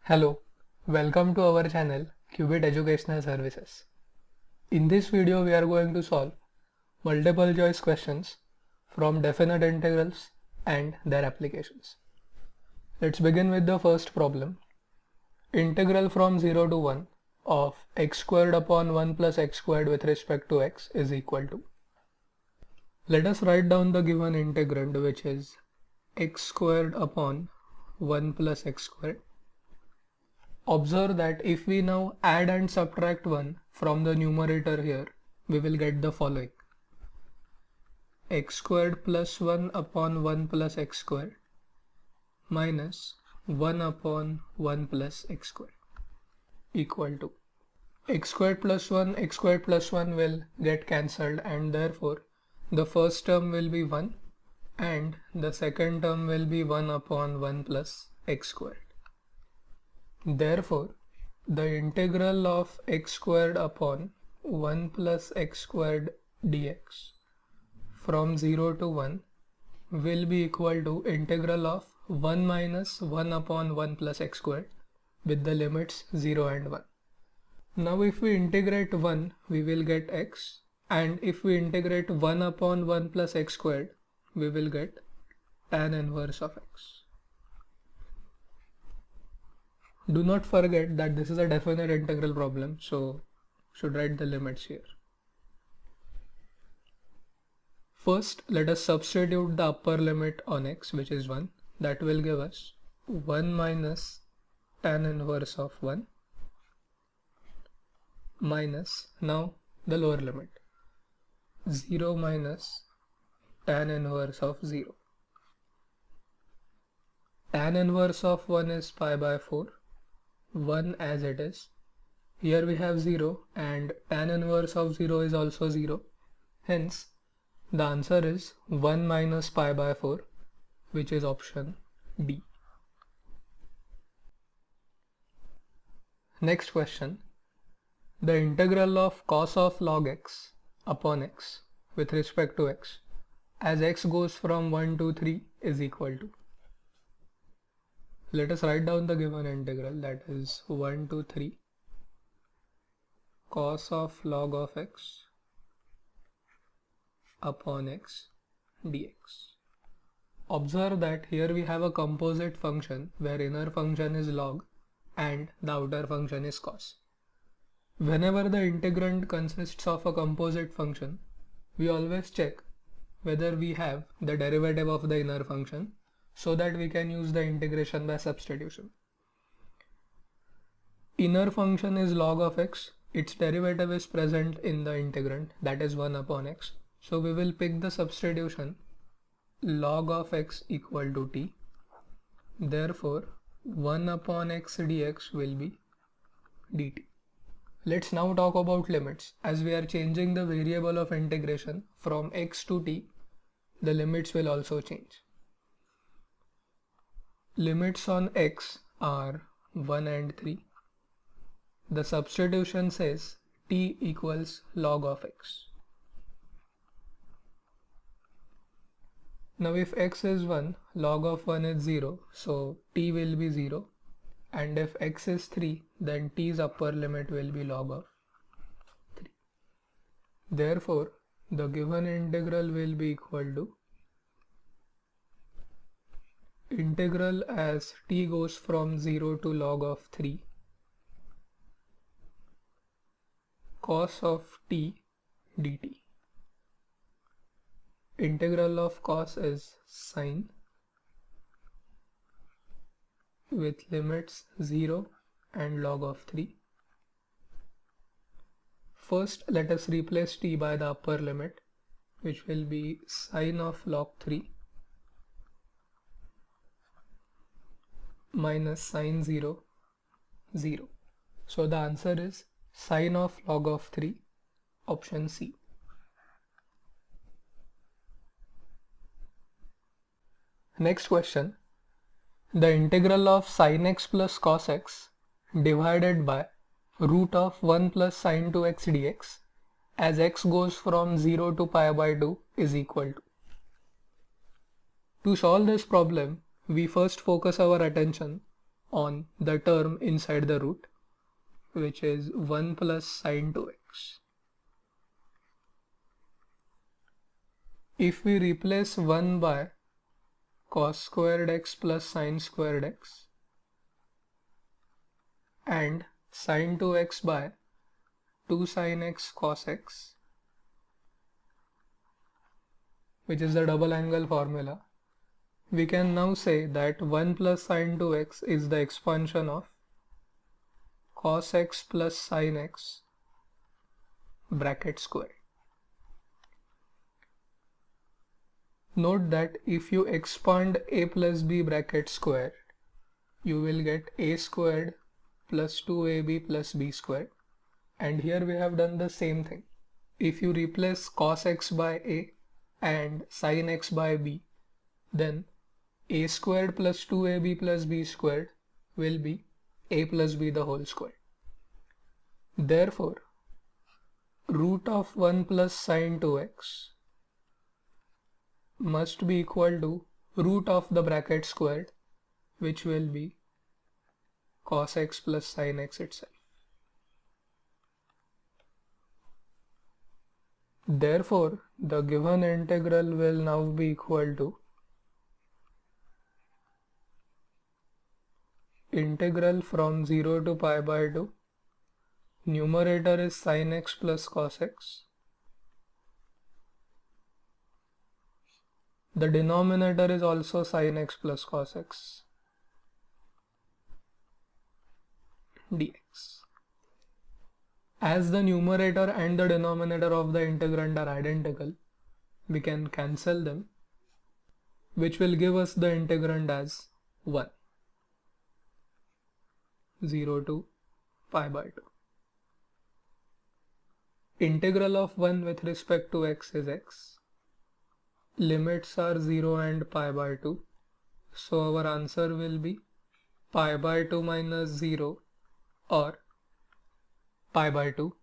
Hello, welcome to our channel Qubit Educational Services. In this video we are going to solve multiple choice questions from definite integrals and their applications. Let's begin with the first problem. Integral from 0 to 1 of x squared upon 1 plus x squared with respect to x is equal to. Let us write down the given integrand, which is x squared upon 1 plus x squared. Observe that if we now add and subtract 1 from the numerator here, we will get the following: x squared plus 1 upon 1 plus x squared minus 1 upon 1 plus x squared equal to x squared plus 1 will get cancelled, and therefore the first term will be 1 and the second term will be 1 upon 1 plus x squared. Therefore, the integral of x squared upon 1 plus x squared dx from 0 to 1 will be equal to integral of 1 minus 1 upon 1 plus x squared with the limits 0 and 1. Now if we integrate 1, we will get x, and if we integrate 1 upon 1 plus x squared, we will get tan inverse of x. Do not forget that this is a definite integral problem, so should write the limits here. First, let us substitute the upper limit on x, which is 1. That will give us 1 minus tan inverse of 1 minus, now the lower limit, 0 minus tan inverse of 0. Tan inverse of 1 is pi by 4. 1 as it is. Here we have 0 and tan inverse of 0 is also 0. Hence, the answer is 1 minus pi by 4, which is option D. Next question. The integral of cos of log x upon x with respect to x as x goes from 1 to 3 is equal to. Let us write down the given integral, that is 1 to 3 cos of log of x upon x dx. Observe that here we have a composite function where inner function is log and the outer function is cos. Whenever the integrand consists of a composite function, we always check whether we have the derivative of the inner function, so that we can use the integration by substitution. Inner function is log of x, its derivative is present in the integrand, that is 1 upon x. So we will pick the substitution log of x equal to t. Therefore 1 upon x dx will be dt. Let's now talk about limits. As we are changing the variable of integration from x to t, the limits will also change. Limits on x are 1 and 3. The substitution says t equals log of x. Now if x is 1, log of 1 is 0, so t will be 0, and if x is 3, then t's upper limit will be log of 3. Therefore, the given integral will be equal to integral as t goes from 0 to log of 3 cos of t dt. Integral of cos is sine with limits 0 and log of 3. First, let us replace t by the upper limit, which will be sine of log 3 minus sine 0, 0. So the answer is sine of log of 3, option C. Next question. The integral of sin x plus cos x divided by root of 1 plus sin 2x dx as x goes from 0 to pi by 2 is equal to. To solve this problem, we first focus our attention on the term inside the root, which is 1 plus sine 2x. If we replace 1 by cos squared x plus sine squared x and sine 2x by 2 sine x cos x, which is the double angle formula, we can now say that 1 plus sine 2x is the expansion of cos x plus sine x bracket square. Note that if you expand a plus b bracket square, you will get a squared plus 2ab plus b squared. And here we have done the same thing. If you replace cos x by a and sin x by b, then a squared plus 2ab plus b squared will be a plus b the whole square. Therefore, root of 1 plus sine 2x must be equal to root of the bracket squared, which will be cos x plus sin x itself. Therefore, the given integral will now be equal to integral from 0 to pi by 2. Numerator is sin x plus cos x. The denominator is also sin x plus cos x dx. As the numerator and the denominator of the integrand are identical, we can cancel them, which will give us the integrand as 1, 0 to pi by 2. Integral of 1 with respect to x is x. Limits are 0 and pi by 2. So our answer will be pi by 2 minus 0 or pi by 2.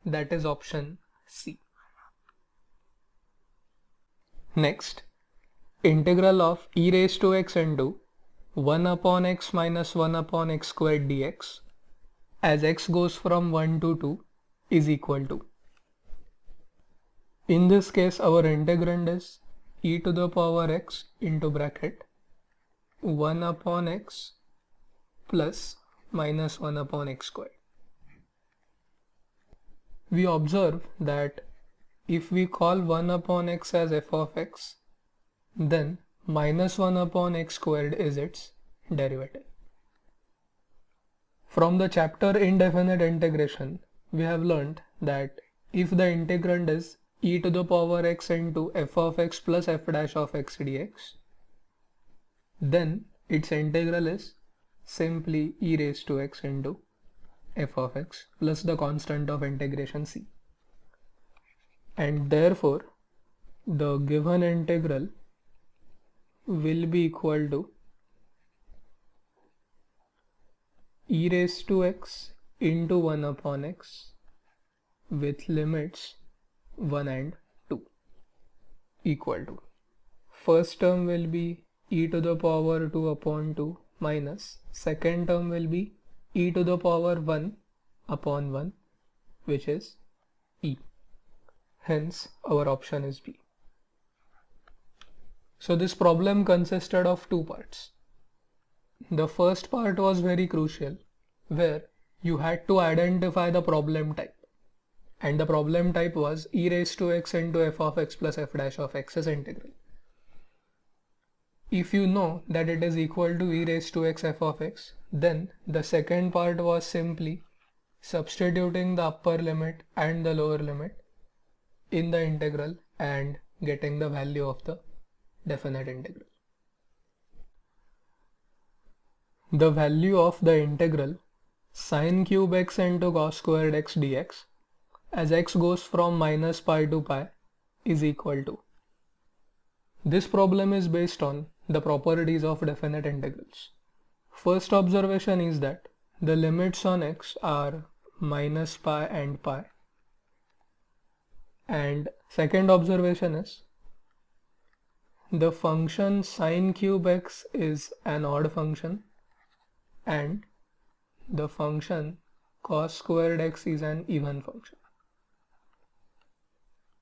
That is option C. Next, integral of e raised to x into 1 upon x minus 1 upon x squared dx as x goes from 1 to 2 is equal to. In this case, our integrand is e to the power x into bracket 1 upon x plus minus 1 upon x squared. We observe that if we call 1 upon x as f of x, then minus 1 upon x squared is its derivative. From the chapter Indefinite Integration, we have learnt that if the integrand is e to the power x into f of x plus f dash of x dx, then its integral is simply e raised to x into f of x plus the constant of integration c. And therefore, the given integral will be equal to e raised to x into 1 upon x with limits 1 and 2 equal to. First term will be e to the power 2 upon 2 minus second term will be e to the power 1 upon 1, which is e. Hence, our option is B. So this problem consisted of two parts. The first part was very crucial, where you had to identify the problem type. And the problem type was e raised to x into f of x plus f dash of x's integral. If you know that it is equal to e raised to x f of x, then the second part was simply substituting the upper limit and the lower limit in the integral and getting the value of the definite integral. The value of the integral sin cube x into cos squared x dx as x goes from minus pi to pi is equal to. This problem is based on the properties of definite integrals. First observation is that the limits on x are minus pi and pi. And second observation is the function sin cube x is an odd function and the function cos squared x is an even function.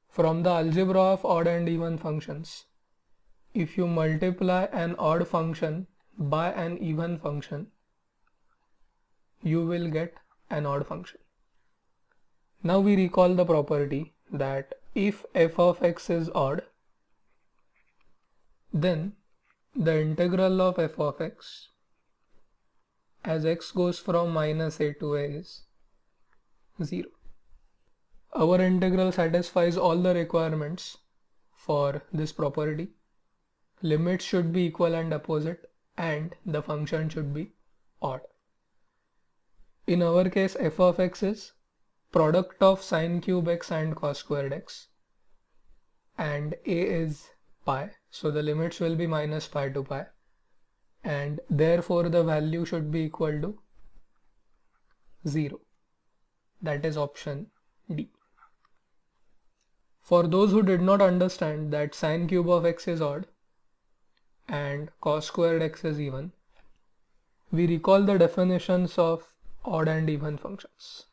From the algebra of odd and even functions, if you multiply an odd function by an even function, you will get an odd function. Now we recall the property that if f of x is odd, then the integral of f of x as x goes from minus a to a is 0. Our integral satisfies all the requirements for this property. Limits should be equal and opposite, and the function should be odd. In our case, f of x is product of sine cube x and cos squared x, and a is pi, so the limits will be minus pi to pi, and therefore the value should be equal to 0. That is option D. For those who did not understand that sine cube of x is odd and cos squared x is even, we recall the definitions of odd and even functions.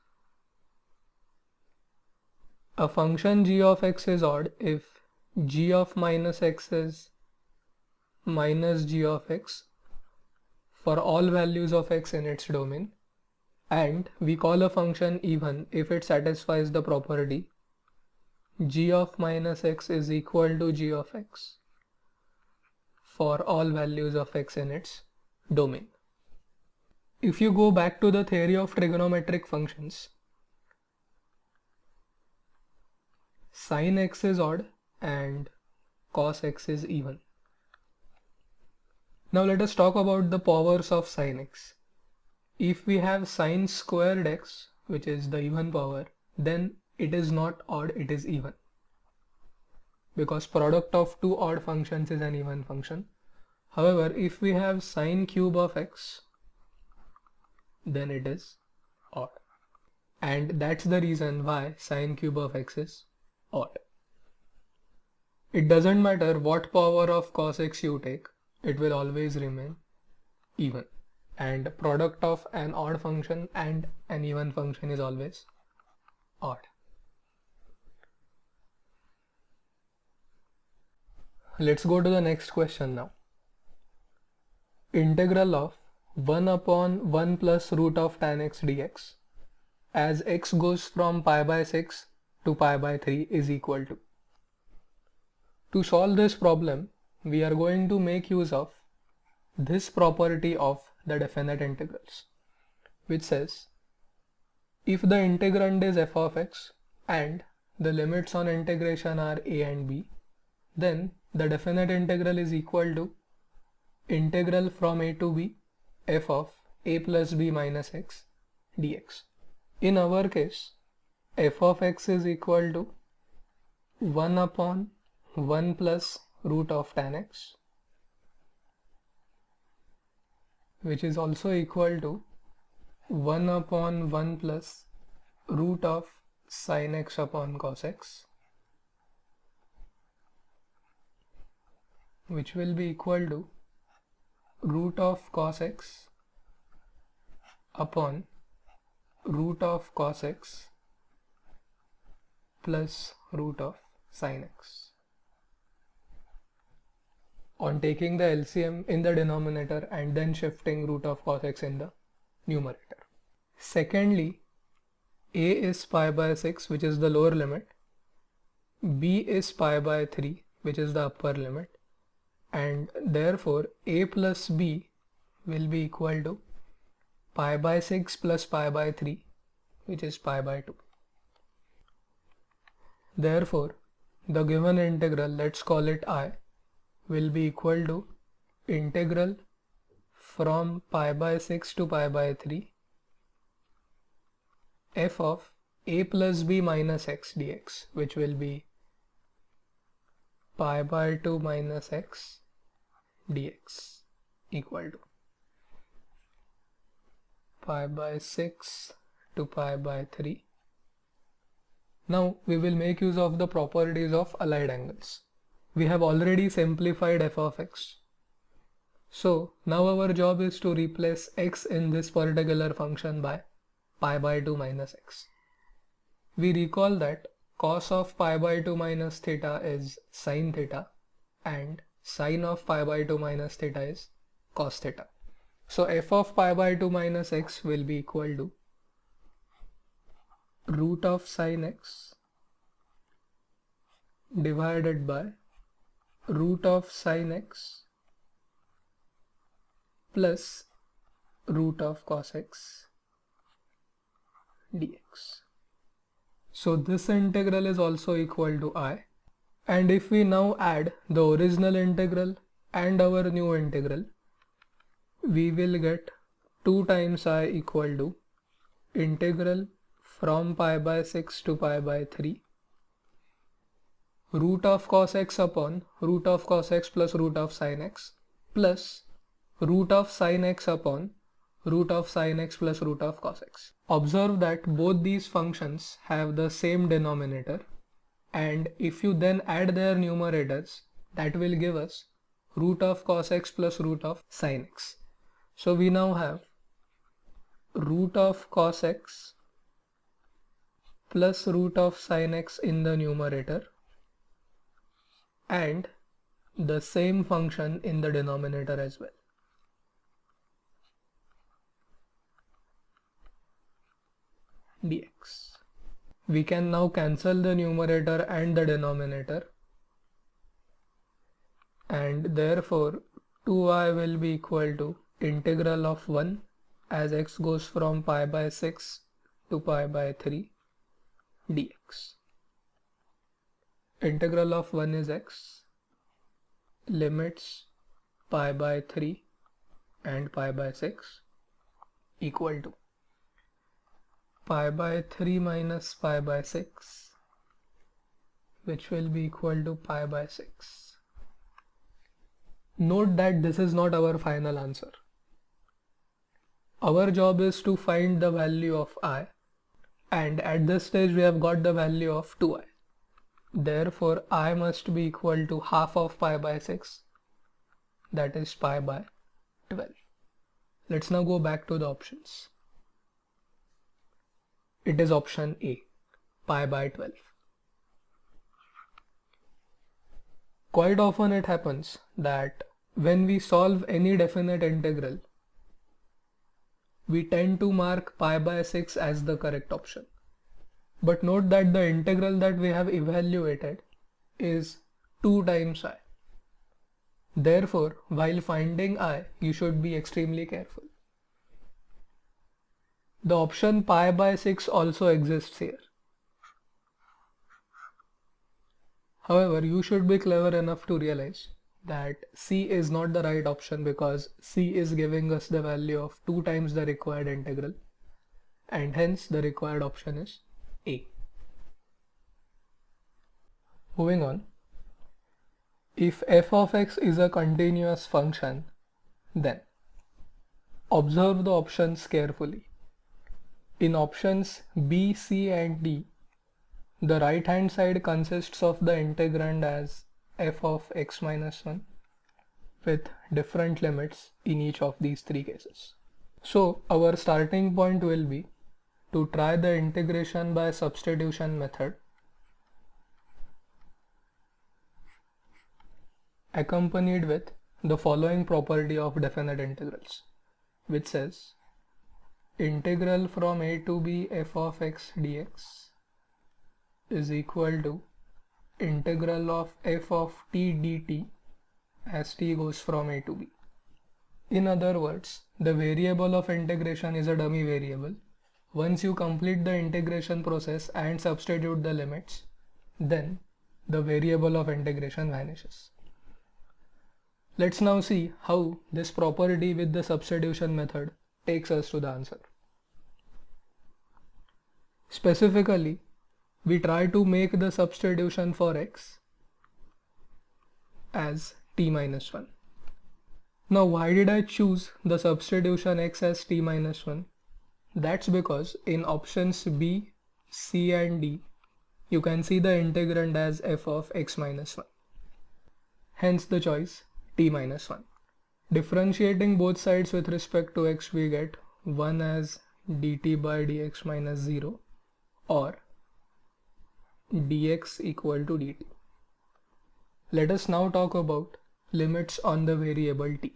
A function g of x is odd if g of minus x is minus g of x for all values of x in its domain, and we call a function even if it satisfies the property g of minus x is equal to g of x for all values of x in its domain. If you go back to the theory of trigonometric functions, sin x is odd and cos x is even. Now let us talk about the powers of sin x. If we have sin squared x, which is the even power, then it is not odd, it is even, because product of two odd functions is an even function. However, if we have sin cube of x, then it is odd, and that's the reason why sin cube of x is odd. It doesn't matter what power of cos x you take, it will always remain even, and product of an odd function and an even function is always odd. Let's go to the next question now. Integral of 1 upon 1 plus root of tan x dx as x goes from pi by 6 to pi by 3 is equal to. To solve this problem, we are going to make use of this property of the definite integrals, which says if the integrand is f of x and the limits on integration are a and b, then the definite integral is equal to integral from a to b f of a plus b minus x dx. In our case, f of x is equal to 1 upon 1 plus root of tan x, which is also equal to 1 upon 1 plus root of sin x upon cos x, which will be equal to root of cos x upon root of cos x plus root of sin x, on taking the LCM in the denominator and then shifting root of cos x in the numerator. Secondly, a is pi by 6, which is the lower limit, b is pi by 3, which is the upper limit, and therefore a plus b will be equal to pi by 6 plus pi by 3, which is pi by 2. Therefore, the given integral, let's call it I, will be equal to integral from pi by 6 to pi by 3 f of a plus b minus x dx, which will be pi by 2 minus x dx equal to pi by 6 to pi by 3. Now we will make use of the properties of allied angles. We have already simplified f of x, So now our job is to replace x in this particular function by pi by 2 minus x. We recall that cos of pi by 2 minus theta is sin theta and sin of pi by 2 minus theta is cos theta. So f of pi by 2 minus x will be equal to root of sin x divided by root of sin x plus root of cos x dx. So this integral is also equal to I, and if we now add the original integral and our new integral, we will get 2 times I equal to integral from pi by 6 to pi by 3 root of cos x upon root of cos x plus root of sin x plus root of sin x upon root of sin x plus root of cos x. Observe that both these functions have the same denominator, and if you then add their numerators, that will give us root of cos x plus root of sin x. So we now have root of cos x plus root of sin x in the numerator and the same function in the denominator as well. Dx. We can now cancel the numerator and the denominator, and therefore 2I will be equal to integral of 1 as x goes from pi by 6 to pi by 3 dx. Integral of 1 is x, limits pi by 3 and pi by 6 equal to pi by 3 minus pi by 6, which will be equal to pi by 6. Note that this is not our final answer. Our job is to find the value of I, and at this stage we have got the value of 2I. Therefore I must be equal to half of pi by 6, that is pi by 12. Let's now go back to the options. It is option A, pi by 12. Quite often it happens that when we solve any definite integral, we tend to mark pi by 6 as the correct option. But note that the integral that we have evaluated is 2 times I. Therefore, while finding I, you should be extremely careful. The option pi by 6 also exists here. However, you should be clever enough to realize that C is not the right option because C is giving us the value of 2 times the required integral, and hence the required option is A. Moving on. If f of x is a continuous function, then observe the options carefully. In options B, C and D, the right hand side consists of the integrand as f of x minus 1 with different limits in each of these 3 cases. So our starting point will be to try the integration by substitution method accompanied with the following property of definite integrals, which says integral from a to b f of x dx is equal to integral of f of t dt as t goes from a to b. In other words, the variable of integration is a dummy variable. Once you complete the integration process and substitute the limits, then the variable of integration vanishes. Let's now see how this property with the substitution method takes us to the answer. Specifically, we try to make the substitution for x as t minus 1. Now why did I choose the substitution x as t minus 1? That's because in options B, C and D, you can see the integrand as f of x minus 1. Hence the choice t minus 1. Differentiating both sides with respect to x, we get 1 as dt by dx minus 0 or dx equal to dt. Let us now talk about limits on the variable t.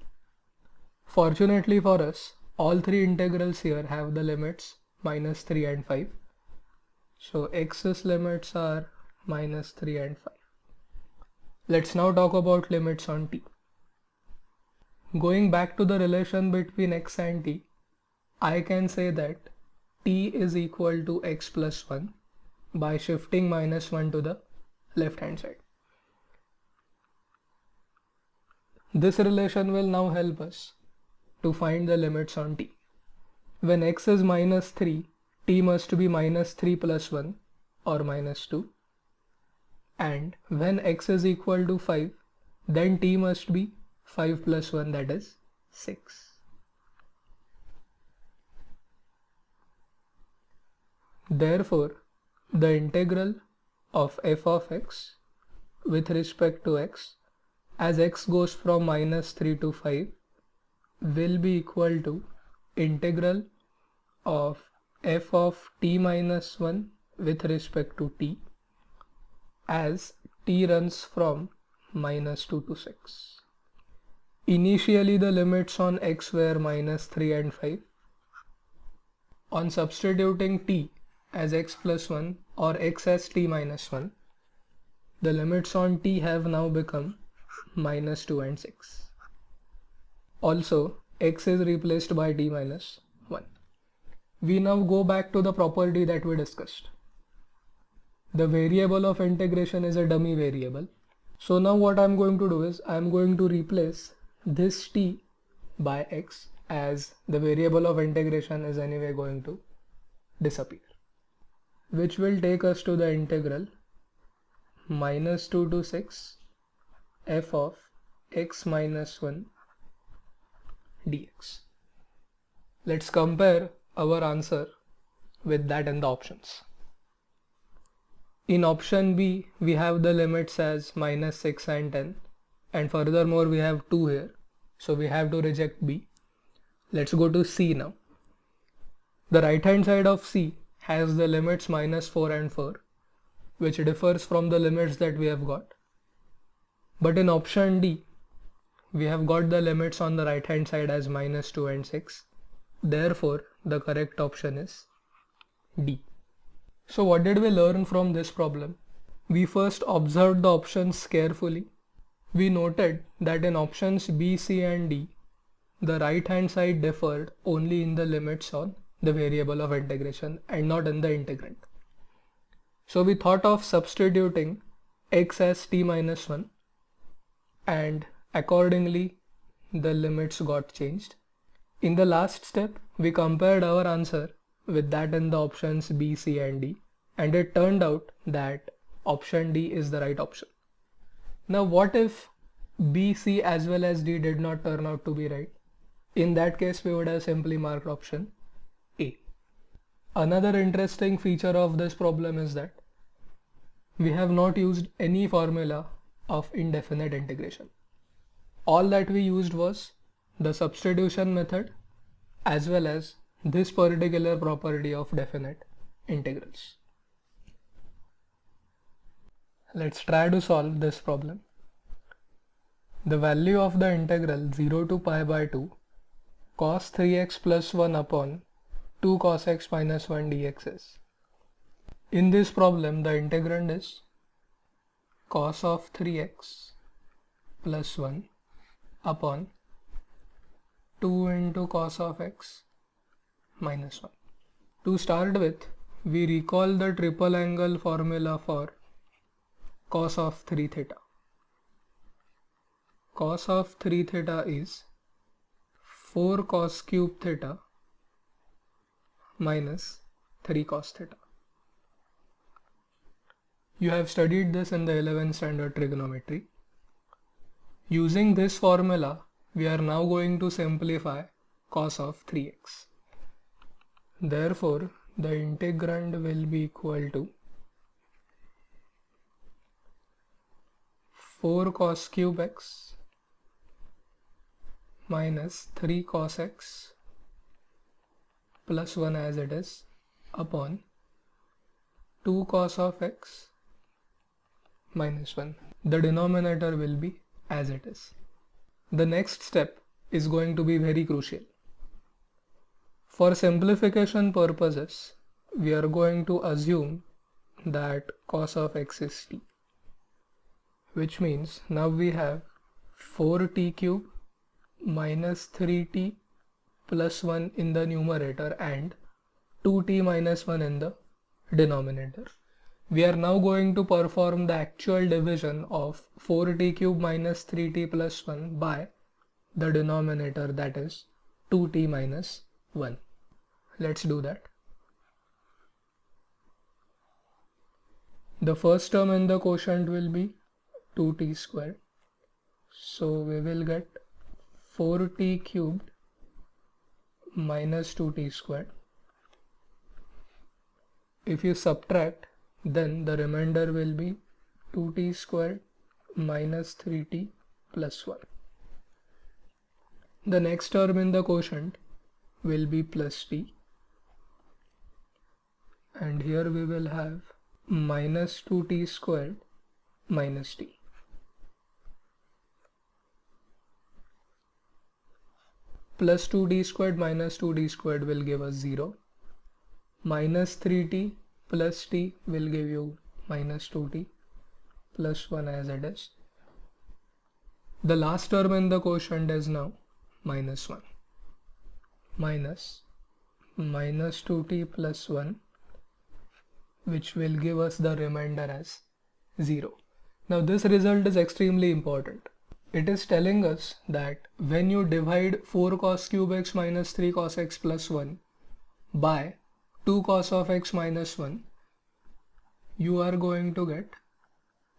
Fortunately for us, all three integrals here have the limits minus 3 and 5. So x's limits are minus 3 and 5. Let's now talk about limits on t. Going back to the relation between x and t, I can say that t is equal to x plus 1 by shifting minus 1 to the left hand side. This relation will now help us to find the limits on t. When x is minus 3, t must be minus 3 plus 1 or minus 2. And when x is equal to 5, then t must be 5 plus 1, that is 6. Therefore, the integral of f of x with respect to x as x goes from minus 3 to 5 will be equal to integral of f of t minus 1 with respect to t as t runs from minus 2 to 6. Initially the limits on x were minus 3 and 5. On substituting t as x plus 1 or x as t minus 1, the limits on t have now become minus 2 and 6. Also, x is replaced by t minus 1. We now go back to the property that we discussed. The variable of integration is a dummy variable. So now what I'm going to do is I'm going to replace this t by x, as the variable of integration is anyway going to disappear, which will take us to the integral minus 2 to 6 f of x minus 1 dx. Let's compare our answer with that in the options. In option B, we have the limits as minus 6 and 10, and furthermore we have 2 here, so we have to reject B. Let's go to C now. The right hand side of C has the limits minus 4 and 4, which differs from the limits that we have got. But in option D, we have got the limits on the right hand side as minus 2 and 6. Therefore, the correct option is D. So what did we learn from this problem? We first observed the options carefully. We noted that in options B, C and D, the right hand side differed only in the limits on the variable of integration and not in the integrand. So we thought of substituting x as t minus 1, and accordingly the limits got changed. In the last step, we compared our answer with that in the options B, C and D, and it turned out that option D is the right option. Now what if B, C as well as D did not turn out to be right? In that case, we would have simply marked option A. Another interesting feature of this problem is that we have not used any formula of indefinite integration. All that we used was the substitution method as well as this particular property of definite integrals. Let's try to solve this problem. The value of the integral 0 to pi by 2 cos 3x plus 1 upon 2 cos x minus 1 dx is. In this problem, the integrand is cos of 3x plus 1 upon 2 into cos of x minus 1. To start with, we recall the triple angle formula for cos of 3 theta. Cos of 3 theta is 4 cos cube theta minus 3 cos theta. You have studied this in the 11th standard trigonometry. Using this formula, we are now going to simplify cos of 3x. Therefore, the integrand will be equal to 4 cos cube x minus 3 cos x plus 1 as it is upon 2 cos of x minus 1. The denominator will be as it is. The next step is going to be very crucial. For simplification purposes, we are going to assume that cos of x is t, which means now we have 4t cube minus 3t plus 1 in the numerator and 2t minus 1 in the denominator. We are now going to perform the actual division of 4t cube minus 3t plus 1 by the denominator, that is 2t minus 1. Let's do that. The first term in the quotient will be 2t squared. So we will get 4t cubed minus 2t squared. If you subtract, then the remainder will be 2t squared minus 3t plus 1. The next term in the quotient will be plus t, and here we will have minus 2t squared minus t. Plus 2t squared minus 2t squared will give us 0. Minus 3t plus t will give you minus 2t plus 1 as it is. The last term in the quotient is now minus 1 minus 2t plus 1, which will give us the remainder as 0. Now this result is extremely important. It is telling us that when you divide 4 cos cube x minus 3 cos x plus 1 by 2 cos of x minus 1, you are going to get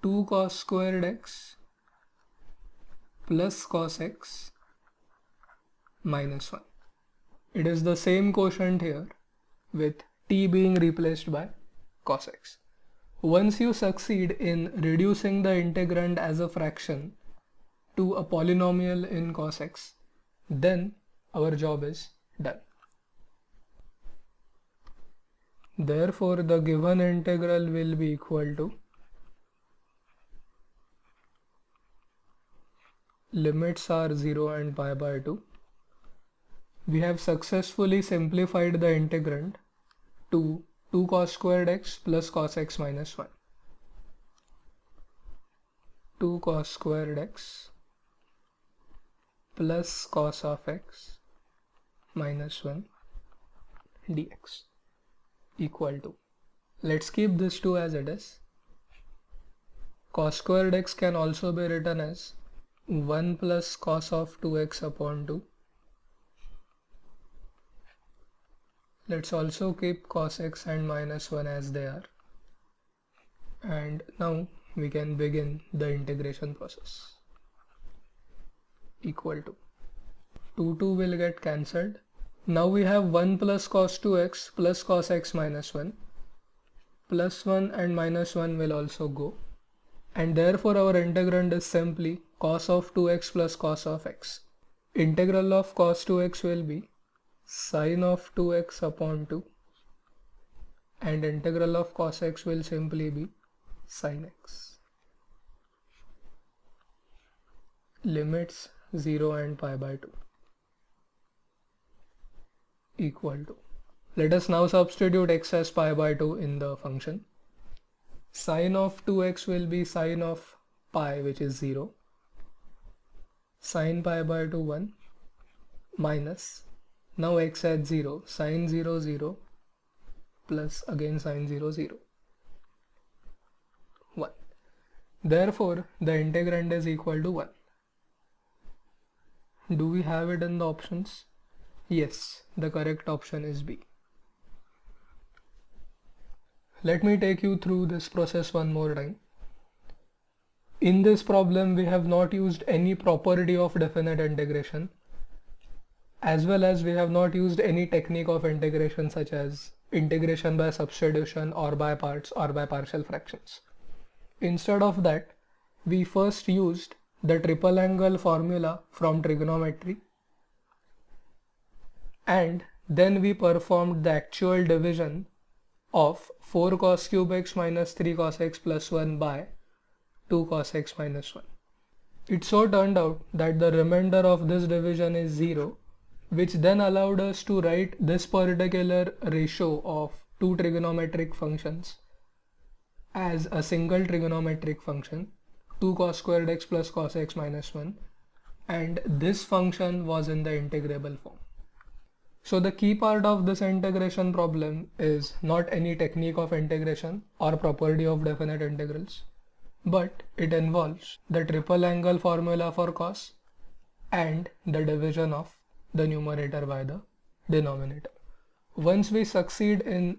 2 cos squared x plus cos x minus 1. It is the same quotient here with t being replaced by cos x. Once you succeed in reducing the integrand as a fraction to a polynomial in cos x, then our job is done. Therefore, the given integral will be equal to limits are 0 and pi by 2. We have successfully simplified the integrand to 2 cos squared x plus cos x minus 1. 2 cos squared x plus cos of x minus 1 dx equal to, let's keep this 2 as it is. Cos squared x can also be written as 1 plus cos of 2x upon 2. Let's also keep cos x and minus 1 as they are. And now we can begin the integration process. Equal to 2 will get cancelled. Now we have 1 plus cos 2x plus cos x minus 1. Plus 1 and minus 1 will also go. And therefore our integrand is simply cos of 2x plus cos of x. Integral of cos 2x will be sine of 2x upon 2. And integral of cos x will simply be sine x. Limits 0 and pi by 2. Equal to, let us now substitute x as pi by 2 in the function. Sine of 2x will be sine of pi, which is 0. Sine pi by 2 1 minus, now x at 0, sine 0 0 plus again sine 0 0 1. Therefore the integrand is equal to 1. Do we have it in the options? Yes, the correct option is B. Let me take you through this process one more time. In this problem, we have not used any property of definite integration, as well as we have not used any technique of integration such as integration by substitution or by parts or by partial fractions. Instead of that, we first used the triple angle formula from trigonometry and then we performed the actual division of 4 cos cube x minus 3 cos x plus 1 by 2 cos x minus 1. It so turned out that the remainder of this division is 0, which then allowed us to write this particular ratio of two trigonometric functions as a single trigonometric function, 2 cos squared x plus cos x minus 1, and this function was in the integrable form. So the key part of this integration problem is not any technique of integration or property of definite integrals, but it involves the triple angle formula for cos and the division of the numerator by the denominator. Once we succeed in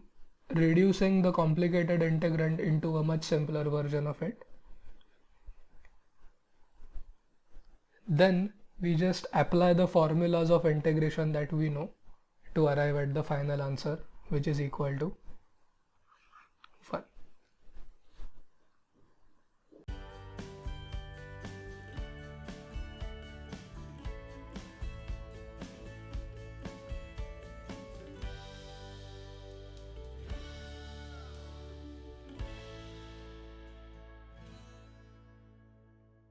reducing the complicated integrand into a much simpler version of it, then we just apply the formulas of integration that we know to arrive at the final answer, which is equal to